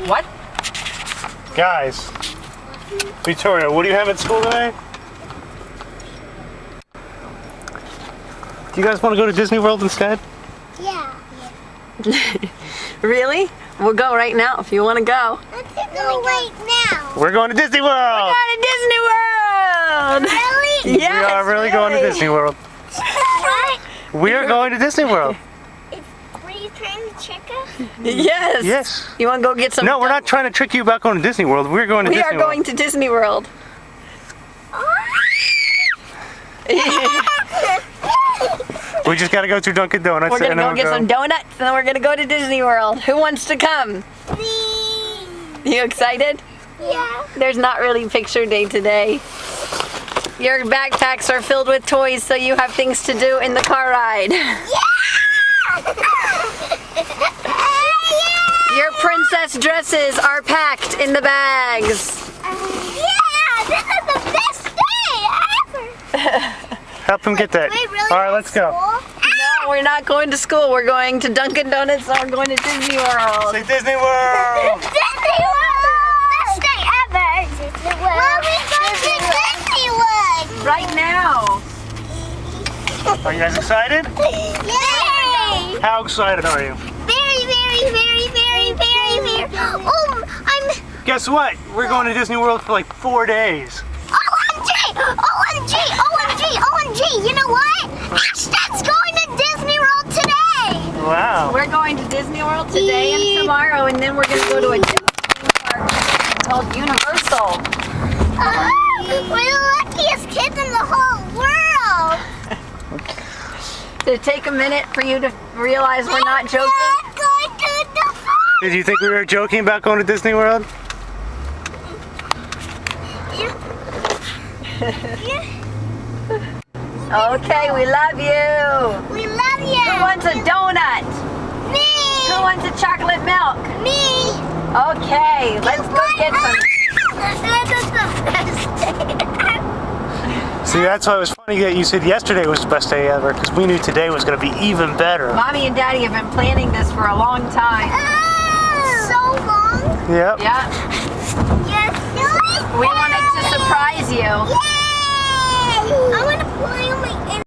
What? Guys, Victoria, what do you have at school today? Do you guys want to go to Disney World instead? Yeah. Really? We'll go right now if you want to go. Let's go right now. We're going to Disney World! Go to Disney World! Really? Yes, We are really going to Disney World. What? We are going to Disney World. Were you trying to trick us? Yes. Yes. You want to go get some? No, we're not trying to trick you about going to Disney World. We're going to We Disney are World. going to Disney World. We just got to go through Dunkin' Donuts. We're gonna and then go get some donuts, and then we're gonna go to Disney World. Who wants to come? Me. You excited? Yeah. There's not really picture day today. Your backpacks are filled with toys, so you have things to do in the car ride. Your princess dresses are packed in the bags. Yeah, this is the best day ever. Help him get that. Wait, really? All right, let's go. No, we're not going to school. We're going to Dunkin' Donuts, and we're going to Disney World. Say Disney World! Disney World! Best day ever! Disney World! Well, we're going to Disney World! Right now. Are you guys excited? Yay! How excited are you? Very, very, very, very, very, very. Oh, I'm. Guess what? We're going to Disney World for like 4 days. OMG! OMG! OMG! OMG! You know what? Ashton's going to Disney World today! Wow. We're going to Disney World today and tomorrow, and then we're going to go to a Disney park called Universal. We're the luckiest kids in the whole world! Did it take a minute for you to realize we're not joking? Let's go to the farm! Did you think we were joking about going to Disney World? Okay, we love you. We love you! Who wants a donut? Me! Who wants a chocolate milk? Me! Okay, let's go get some. This is the best day ever! See, that's why it was funny that you said yesterday was the best day ever, because we knew today was going to be even better. Mommy and Daddy have been planning this for a long time. So long? Yep. Yeah, Yes. we wanted to surprise you. Yay! I want to play on my